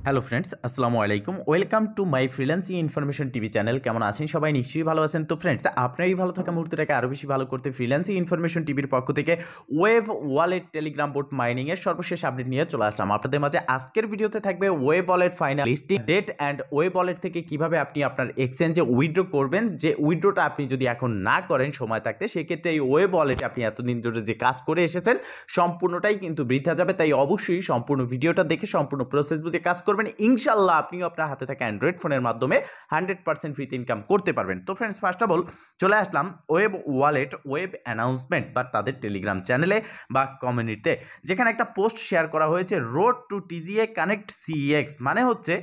Hello friends, আসসালামু আলাইকুম। Welcome to my freelancing information TV channel. কেমন আছেন সবাই? নিশ্চয়ই ভালো আছেন। তো ফ্রেন্ডস, আপনার এই ভালো থাকা মুহূর্তটাকে আরও বেশি ভালো করতে ফ্রিল্যান্সিং ইনফরমেশন টিভির পক্ষ থেকে ওয়েব ওয়ালেট টেলিগ্রাম বোট মাইনিংয়ের সর্বশেষ আপডেট নিয়ে চলে আসলাম আপনাদের মাঝে। আজকের ভিডিওতে থাকবে web wallet final listing date and web wallet থেকে কীভাবে আপনি আপনার এক্সচেঞ্জে উইথড্র করবেন। যে উইথড্রটা আপনি যদি এখন না করেন সময় থাকতে, সেক্ষেত্রে এই ওয়েব ওয়ালেটে আপনি এতদিন ধরে যে কাজ করে এসেছেন সম্পূর্ণটাই কিন্তু বৃথা যাবে। তাই অবশ্যই সম্পূর্ণ ভিডিওটা দেখে সম্পূর্ণ প্রসেস বুঝে কাজ করবেন। ইনশাল্লাহ আপনিও আপনার হাতে থাকা অ্যান্ড্রয়েড ফোনের মাধ্যমে 100% ফ্রিতে ইনকাম করতে পারবেন। তো ফ্রেন্ডস, ফার্স্ট অফ অল চলে আসলাম ওয়েব ওয়ালেট ওয়েব অ্যানাউন্সমেন্ট বা তাদের টেলিগ্রাম চ্যানেলে বা কমিউনিটিতে, যেখানে একটা পোস্ট শেয়ার করা হয়েছে, road to TGA connect CX, মানে হচ্ছে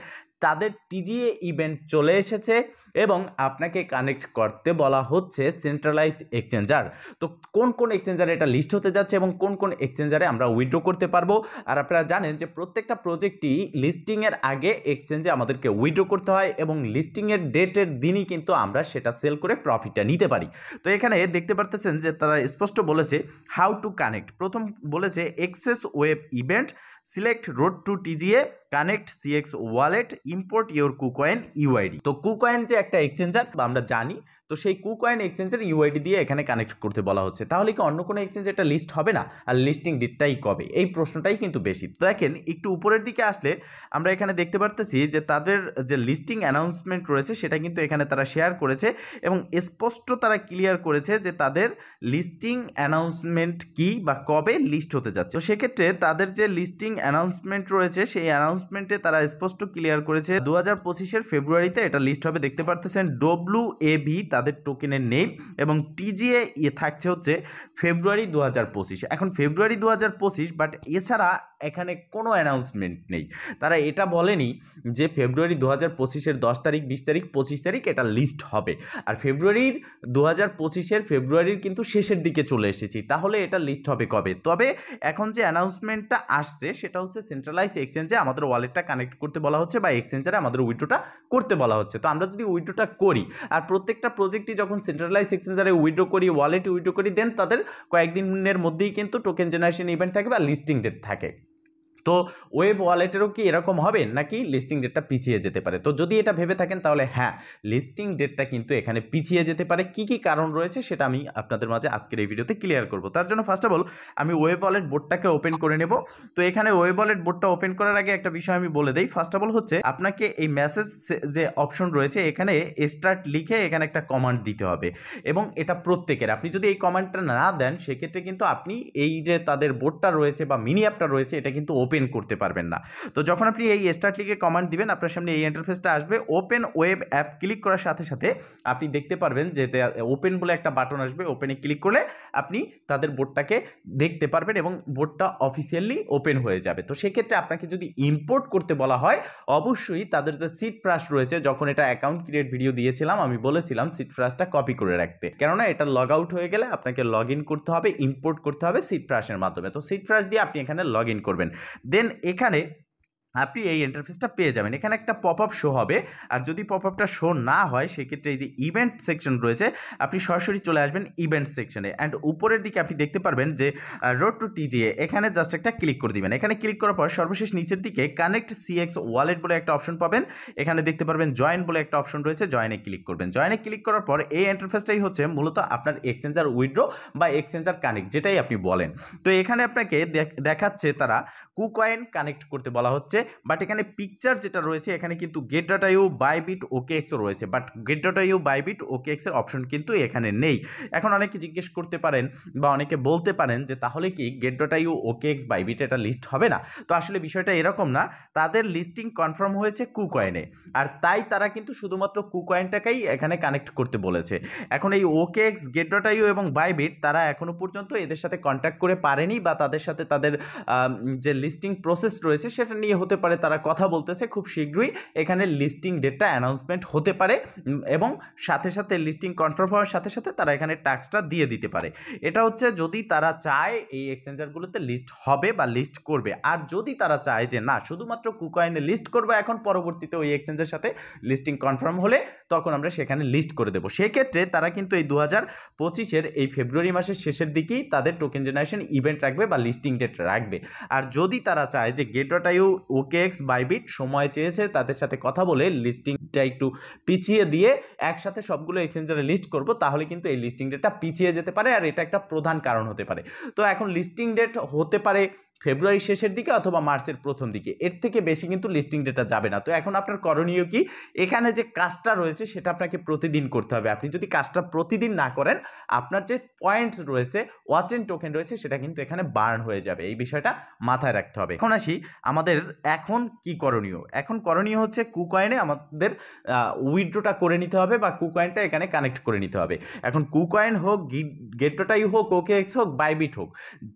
তাদের টিজিএ ইভেন্ট চলে এসেছে এবং আপনাকে কানেক্ট করতে বলা হচ্ছে সেন্ট্রালাইজ এক্সচেঞ্জার। তো কোন কোন এক্সচেঞ্জারে এটা লিস্ট হতে যাচ্ছে এবং কোন কোন এক্সচেঞ্জারে আমরা উইথড্র করতে পারবো। আর আপনারা জানেন যে প্রত্যেকটা প্রজেক্টই লিস্টিংয়ের আগে এক্সচেঞ্জে আমাদেরকে উইথড্র করতে হয় এবং লিস্টিংয়ের ডেটের দিনই কিন্তু আমরা সেটা সেল করে প্রফিটটা নিতে পারি। তো এখানে দেখতে পারতেছেন যে তারা স্পষ্ট বলেছে হাউ টু কানেক্ট। প্রথম বলেছে access web event, select road to TGA, connect CX wallet, import your KuCoin UID. তো কুকয়েন যে একটা এক্সচেঞ্জার আমরা জানি, তো সেই কুকয়েন এক্সচেঞ্জের ইউআইডি দিয়ে এখানে কানেক্ট করতে বলা হচ্ছে। তাহলে কি অন্য কোনো এক্সচেঞ্জ এটা লিস্ট হবে না? আর লিস্টিং ডেটটাই কবে, এই প্রশ্নটাই কিন্তু বেশি। তো দেখেন একটু উপরের দিকে আসলে আমরা এখানে দেখতে পারতেছি যে তাদের যে লিস্টিং অ্যানাউন্সমেন্ট রয়েছে সেটা কিন্তু এখানে তারা শেয়ার করেছে এবং স্পষ্ট তারা ক্লিয়ার করেছে যে তাদের লিস্টিং অ্যানাউন্সমেন্ট কি বা কবে লিস্ট হতে যাচ্ছে। তো সেক্ষেত্রে তাদের যে লিস্টিং অ্যানাউন্সমেন্ট রয়েছে সেই অ্যানাউন্সমেন্টে তারা স্পষ্ট ক্লিয়ার করেছে 2025-এর ফেব্রুয়ারিতে এটা লিস্ট হবে। দেখতে পারতেছেন WAB তাদের টোকেনের নেম এবং টিজিএ থাকছে হচ্ছে ফেব্রুয়ারি 2025। এখন ফেব্রুয়ারি 2025, বাট এছাড়া এখানে কোনো অ্যানাউন্সমেন্ট নেই। তারা এটা বলেনি যে ফেব্রুয়ারি 2025-এর 10 তারিখ, 20 তারিখ, 25 তারিখ এটা লিস্ট হবে। আর ফেব্রুয়ারির 2025-এর ফেব্রুয়ারির কিন্তু শেষের দিকে চলে এসেছি, তাহলে এটা লিস্ট হবে কবে? তবে এখন যে অ্যানাউন্সমেন্টটা আসছে সেটা হচ্ছে সেন্ট্রালাইজ এক্সচেঞ্জে আমাদের ওয়ালেটটা কানেক্ট করতে বলা হচ্ছে বা এক্সচেঞ্জারে আমাদের উইথড্রটা করতে বলা হচ্ছে। তো আমরা যদি উইথড্রটা করি, আর প্রত্যেকটা প্রজেক্টই যখন সেন্ট্রালাইজ এক্সচেঞ্জারে উইথড্র করি, ওয়ালেটে উইথড্র করি, দেন তাদের কয়েকদিনের মধ্যেই কিন্তু টোকেন জেনারেশন ইভেন্ট থাকে বা লিস্টিং ডেট থাকে। তো ওয়েব ওয়ালেটেরও কি এরকম হবে নাকি লিস্টিং ডেটটা পিছিয়ে যেতে পারে? তো যদি এটা ভেবে থাকেন তাহলে হ্যাঁ, লিস্টিং ডেটটা কিন্তু এখানে পিছিয়ে যেতে পারে। কি কি কারণ রয়েছে সেটা আমি আপনাদের মাঝে আজকের এই ভিডিওতে ক্লিয়ার করব। তার জন্য ফার্স্ট অফ অল আমি ওয়েব ওয়ালেট বোর্ডটাকে ওপেন করে নেব। তো এখানে ওয়েব ওয়ালেট বোর্ডটা ওপেন করার আগে একটা বিষয় আমি বলে দেই। ফার্স্ট অফ অল হচ্ছে আপনাকে এই মেসেজ যে অপশন রয়েছে এখানে স্টার্ট লিখে এখানে একটা কমান্ড দিতে হবে এবং এটা প্রত্যেকের। আপনি যদি এই কমান্ডটা না দেন সেক্ষেত্রে কিন্তু আপনি এই যে তাদের বোর্ডটা রয়েছে বা মিনি অ্যাপটা রয়েছে এটা কিন্তু ওপেন করতে পারবেন না। তো যখন আপনি এই স্টার্ট লিখে কমান্ড দিবেন আপনার সামনে এই ইন্টারফেসটা আসবে। ওপেন ওয়েব অ্যাপ ক্লিক করার সাথে সাথে আপনি দেখতে পারবেন যে ওপেন বলে একটা বাটন আসবে। ওপেনে ক্লিক করলে আপনি তাদের বোর্ডটাকে দেখতে পারবেন এবং বোর্ডটা অফিসিয়ালি ওপেন হয়ে যাবে। তো সেক্ষেত্রে আপনাকে যদি ইম্পোর্ট করতে বলা হয়, অবশ্যই তাদের যে সিট ফ্রাস্ট রয়েছে, যখন এটা অ্যাকাউন্ট ক্রিয়েট ভিডিও দিয়েছিলাম আমি বলেছিলাম সিট ফ্রাস্টটা কপি করে রাখতে, কেননা এটা লগ আউট হয়ে গেলে আপনাকে লগ ইন করতে হবে, ইম্পোর্ট করতে হবে সিট ফ্রাস্টের মাধ্যমে। তো সিট ফ্রাস্ট দিয়ে আপনি এখানে লগ ইন করবেন, দেন এখানে আপনি এই ইন্টারফেসটা পেয়ে যাবেন। এখানে একটা পপ আপ শো হবে, আর যদি পপ আপটা শো না হয় সেক্ষেত্রে এই যে ইভেন্ট সেকশন রয়েছে আপনি সরাসরি চলে আসবেন ইভেন্ট সেকশনে, অ্যান্ড উপরের দিকে আপনি দেখতে পারবেন যে রোড টু টিজিএ, এখানে জাস্ট একটা ক্লিক করে দিবেন। এখানে ক্লিক করার পর সর্বশেষ নিচের দিকে কানেক্ট সিএক্স ওয়ালেট বলে একটা অপশন পাবেন। এখানে দেখতে পারবেন জয়েন বলে একটা অপশন রয়েছে, জয়েনে ক্লিক করবেন। জয়েনে ক্লিক করার পর এই ইন্টারফেসটাই হচ্ছে মূলত আপনার এক্সচেঞ্জার উইথড্র বা এক্সচেঞ্জার কানেক্ট, যেটাই আপনি বলেন। তো এখানে আপনাকে দেখাচ্ছে তারা কুকয়েন কানেক্ট করতে বলা হচ্ছে, বাট এখানে পিকচার যেটা রয়েছে এখানে কিন্তু get.io বাইবিট OKX রয়েছে, বাট get.io বাইবিট OKX এর অপশন কিন্তু এখানে নেই। এখন অনেকে জিজ্ঞেস করতে পারেন বা অনেকে বলতে পারেন যে তাহলে কি get.io OKX বাইবিট এটা লিস্ট হবে না? তো আসলে বিষয়টা এরকম না, তাদের লিস্টিং কনফার্ম হয়েছে কুকয়েনে, আর তাই তারা কিন্তু শুধুমাত্র কুকয়েনটাকেই এখানে কানেক্ট করতে বলেছে। এখন এই OKX, get.io এবং বাইবিট তারা এখনো পর্যন্ত এদের সাথে কন্ট্যাক্ট করে পারেনি বা তাদের সাথে তাদের যে লিস্টিং প্রসেস রয়েছে সেটা নিয়ে হতে পারে তারা কথা বলতেছে। খুব শীঘ্রই এখানে লিস্টিং ডেটটা অ্যানাউন্সমেন্ট হতে পারে এবং সাথে সাথে লিস্টিং কনফার্ম হওয়ার সাথে সাথে তারা এখানে ট্যাক্সটা দিয়ে দিতে পারে। এটা হচ্ছে যদি তারা চায় এই এক্সচেঞ্জারগুলোতে লিস্ট হবে বা লিস্ট করবে। আর যদি তারা চায় যে না শুধুমাত্র কুকয়েনে লিস্ট করবে, এখন পরবর্তীতে ওই এক্সচেঞ্জের সাথে লিস্টিং কনফার্ম হলে তখন আমরা সেখানে লিস্ট করে দেবো, সেক্ষেত্রে তারা কিন্তু এই 2025-এর এই ফেব্রুয়ারি মাসের শেষের দিকেই তাদের টোকেন জেনারেশন ইভেন্ট রাখবে বা লিস্টিং ডেট রাখবে। আর যদি তারা চায় যে get.io OKX, বাইবিট সময় চেয়েছে, তাদের সাথে কথা বলে লিস্টিংটা একটু পিছিয়ে দিয়ে একসাথে সবগুলো এক্সচেঞ্জারে লিস্ট করব, তাহলে কিন্তু এই লিস্টিং ডেটটা পিছিয়ে যেতে পারে, আর এটা একটা প্রধান কারণ হতে পারে। তো এখন লিস্টিং ডেট হতে পারে ফেব্রুয়ারি শেষের দিকে অথবা মার্চের প্রথম দিকে, এর থেকে বেশি কিন্তু লিস্টিং ডেটা যাবে না। তো এখন আপনার করণীয় কি, এখানে যে কাজটা রয়েছে সেটা আপনাকে প্রতিদিন করতে হবে। আপনি যদি কাজটা প্রতিদিন না করেন, আপনার যে পয়েন্ট রয়েছে, ওয়াচ এন্ড টোকেন রয়েছে, সেটা কিন্তু এখানে বার্ন হয়ে যাবে। এই বিষয়টা মাথায় রাখতে হবে। এখন আসি আমাদের এখন কি করণীয়। এখন করণীয় হচ্ছে কুকয়েনে আমাদের উইথড্রটা করে নিতে হবে, বা কুকয়েনটা এখানে কানেক্ট করে নিতে হবে। এখন কুকয়েন হোক, গেটটাই হোক, OKX হোক, বাইবিট হোক,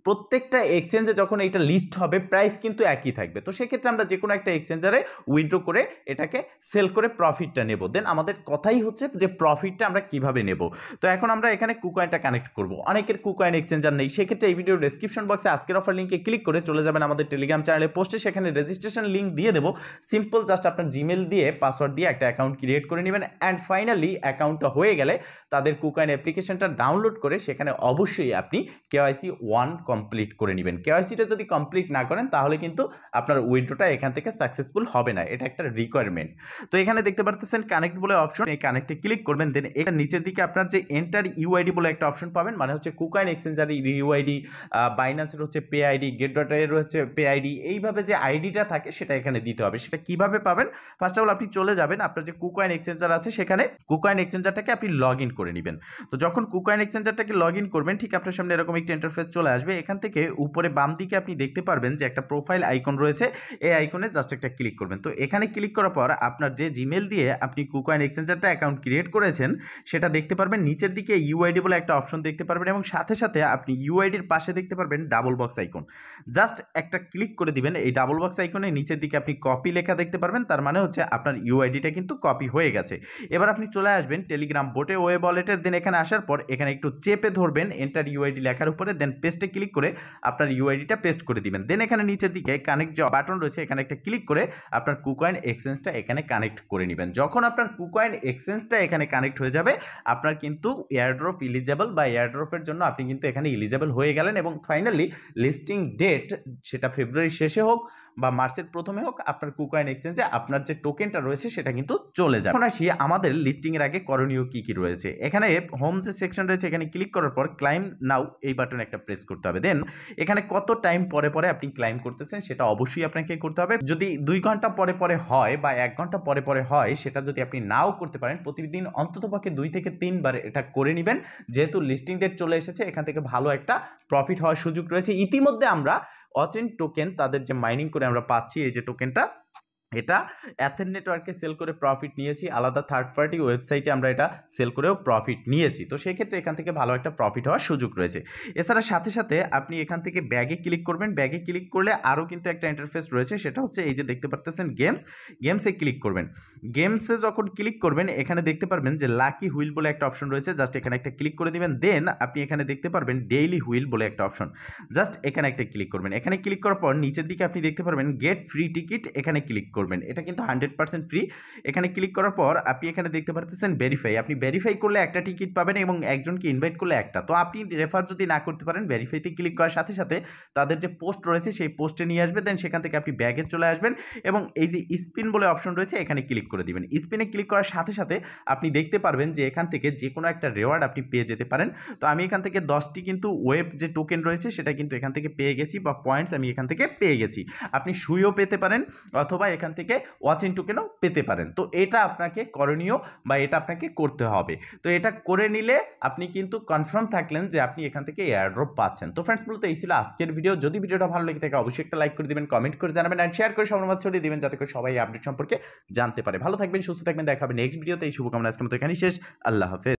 প্রত্যেকটা এক্সচেঞ্জে যখন এটা লিস্ট হবে প্রাইস কিন্তু একই থাকবে। তো সেক্ষেত্রে আমরা যে কোনো একটা এক্সচেঞ্জারে উইথড্র করে এটাকে সেল করে প্রফিটটা নেব। দেন আমাদের কথাই হচ্ছে যে প্রফিটটা আমরা কিভাবে নেব। তো এখন আমরা এখানে কুকয়েনটা কানেক্ট করব। অনেকের কুকয়েন এক্সচেঞ্জার নেই, সেক্ষেত্রে এই ভিডিও ডেসক্রিপশন বক্সে আজকের অফার লিঙ্কে ক্লিক করে চলে যাবেন আমাদের টেলিগ্রাম চ্যানেলে পোস্টে, সেখানে রেজিস্ট্রেশন লিঙ্ক দিয়ে দেবো। সিম্পল জাস্ট আপনার জিমেল দিয়ে পাসওয়ার্ড দিয়ে একটা অ্যাকাউন্ট ক্রিয়েট করে নেবেন, অ্যান্ড ফাইনালি অ্যাকাউন্টটা হয়ে গেলে তাদের কুকয়েন অ্যাপ্লিকেশনটা ডাউনলোড করে সেখানে অবশ্যই আপনি KYC 1 কমপ্লিট করে নেবেন। KYCটা যদি কমপ্লিট না করেন তাহলে কিন্তু আপনার উইথড্রটা এখান থেকে সাকসেসফুল হবে না, এটা একটা রিকোয়ারমেন্ট। তো এখানে দেখতে পারতেছেন কানেক্ট বলে অপশন, এই কানেক্টে ক্লিক করবেন। দেন এখানে নিচের দিকে আপনার যে এন্টার UID বলে একটা অপশন পাবেন, মানে হচ্ছে কুকয়েন এক্সচেঞ্জার UID, বাইন্যান্সের হচ্ছে পে আইডি, গেট.এর হচ্ছে পে আইডি, এইভাবে যে আইডিটা থাকে সেটা এখানে দিতে হবে। সেটা কিভাবে পাবেন, ফার্স্ট অফ অল আপনি চলে যাবেন আপনার যে কুকয়েন এক্সচেঞ্জার আছে সেখানে, কুকয়েন এক্সচেঞ্জারটাকে আপনি লগ ইন করে নেবেন। তো যখন কুকয়েন এক্সচেঞ্জারটাকে লগ ইন করবেন, ঠিক আপনার সামনে এরকম একটা ইন্টারফেস চলে আসবে। এখান থেকে উপরে বাম দিকে আপনি দেখতে পারবেন যে একটা প্রোফাইল আইকন রয়েছে, এই আইকনে জাস্ট একটা ক্লিক করবেন। তো এখানে ক্লিক করার পর আপনার যে জিমেল দিয়ে আপনি কুকয়েন এক্সচেঞ্জারটা অ্যাকাউন্ট ক্রিয়েট করেছেন সেটা দেখতে পারবেন। নিচের দিকে UID বলে একটা অপশন দেখতে পারবেন, এবং সাথে সাথে আপনি UIDর পাশে দেখতে পারবেন ডাবল বক্স আইকন, জাস্ট একটা ক্লিক করে দিবেন। এই ডাবল বক্স আইকনের নিচের দিকে আপনি কপি লেখা দেখতে পারবেন, তার মানে হচ্ছে আপনার UIDটা কিন্তু কপি হয়ে গেছে। এবার আপনি চলে আসবেন টেলিগ্রাম বোটে, ওয়েব ওয়ালেটের। দেন এখানে আসার পর এখানে একটু চেপে ধরবেন এন্টার UID লেখার উপরে, দেন পেস্টে ক্লিক করে আপনার UIDটা পেস্ট করে দিবেন। দেন এখানে নিচের দিকে কানেক্ট যে বাটন রয়েছে এখানে একটা ক্লিক করে আপনার কুকয়েন এক্সচেঞ্জটা এখানে কানেক্ট করে নেবেন। যখন আপনার কুকয়েন এক্সচেঞ্জটা এখানে কানেক্ট হয়ে যাবে, আপনার কিন্তু এয়ারড্রপ ইলিজেবল, বা এয়ারড্রপের জন্য আপনি কিন্তু এখানে ইলিজেবল হয়ে গেলেন। এবং ফাইনালি লিস্টিং ডেট সেটা ফেব্রুয়ারি শেষে হোক বা মার্চের প্রথমে হোক, আপনার কুকয়েন এক্সচেঞ্জে আপনার যে টোকেনটা রয়েছে সেটা কিন্তু চলে যাবে। এখন আসি আমাদের লিস্টিং এর আগে করণীয় কি কি রয়েছে। এখানে হোম যে সেকশন রয়েছে এখানে ক্লিক করার পর ক্লাইম নাও এই বাটনে একটা প্রেস করতে হবে। দেন এখানে কত টাইম পরে পরে আপনি ক্লাইম করতেছেন সেটা অবশ্যই আপনাকে করতে হবে। যদি 2 ঘন্টা পরে পরে হয় বা 1 ঘন্টা পরে পরে হয়, সেটা যদি আপনি নাও করতে পারেন, প্রতিদিন অন্ততপক্ষে 2 থেকে 3 বার এটা করে নেবেন। যেহেতু লিস্টিং ডেট চলে এসেছে, এখান থেকে ভালো একটা প্রফিট হওয়ার সুযোগ রয়েছে। ইতিমধ্যে আমরা ওয়াচেন টোকেন তাদের যে মাইনিং করে আমরা পাচ্ছি, এই যে টোকেনটা, এটা অ্যাথেন নেটওয়ার্কে সেল করে প্রফিট নিয়েছি, আলাদা থার্ড পার্টি ওয়েবসাইটে আমরা এটা সেল করেও প্রফিট নিয়েছি। তো সেই ক্ষেত্রে এখান থেকে ভালো একটা প্রফিট হওয়ার সুযোগ রয়েছে। এছাড়া সাথে সাথে আপনি এখান থেকে ব্যাগে ক্লিক করবেন। ব্যাগে ক্লিক করলে আরও কিন্তু একটা ইন্টারফেস রয়েছে, সেটা হচ্ছে এই যে দেখতে পারতেছেন গেমসে ক্লিক করবেন। গেমসে যখন ক্লিক করবেন এখানে দেখতে পারবেন যে লাকি হুইল বলে একটা অপশন রয়েছে, জাস্ট এখানে একটা ক্লিক করে দিবেন। দেন আপনি এখানে দেখতে পারবেন ডেইলি হুইল বলে একটা অপশন, জাস্ট এখানে একটা ক্লিক করবেন। এখানে ক্লিক করার পর নিচের দিকে আপনি দেখতে পারবেন গেট ফ্রি টিকিট, এখানে ক্লিক করবেন। এটা কিন্তু 100% ফ্রি। এখানে ক্লিক করার পর আপনি এখানে দেখতে পারতেছেন ভেরিফাই, আপনি ভেরিফাই করলে একটা টিকিট পাবেন এবং একজনকে ইনভাইট করলে একটা। তো আপনি রেফার যদি না করতে পারেন, ভেরিফাইতে ক্লিক করার সাথে সাথে তাদের যে পোস্ট রয়েছে সেই পোস্টে নিয়ে আসবে। দেন সেখান থেকে আপনি ব্যাগে চলে আসবেন এবং এই যে স্পিন বলে অপশন রয়েছে এখানে ক্লিক করে দিবেন। স্পিনে ক্লিক করার সাথে সাথে আপনি দেখতে পারবেন যে এখান থেকে যে কোনো একটা রেওয়ার্ড আপনি পেয়ে যেতে পারেন। তো আমি এখান থেকে 10টি কিন্তু ওয়েব যে টোকেন রয়েছে সেটা কিন্তু এখান থেকে পেয়ে গেছি, বা পয়েন্টস আমি এখান থেকে পেয়ে গেছি। আপনি সুইও পেতে পারেন অথবা এখান থেকে ওয়াচিং টোকেনও পেতে পারেন। তো এটা আপনাকে করণীয়, বা এটা আপনাকে করতে হবে। তো এটা করে নিলে আপনি কিন্তু কনফার্ম থাকলেন যে আপনি এখান থেকে এয়ারড্রপ পাচ্ছেন। তো ফ্রেন্ডস, মূলত এই ছিল আজকের ভিডিও। যদি ভিডিওটা ভালো লেগে থাকে অবশ্যই একটা লাইক করে দিবেন, কমেন্ট করে জানাবেন, আর শেয়ার করে সবার মাঝে ছড়িয়ে দিবেন, যাতে করে সবাই আপডেট সম্পর্কে জানতে পারে। ভালো থাকবেন, সুস্থ থাকবেন, দেখা হবে নেক্সট ভিডিওতে। এই শুভকামনা আজকের মতো এখানেই শেষ। আল্লাহ হাফেজ।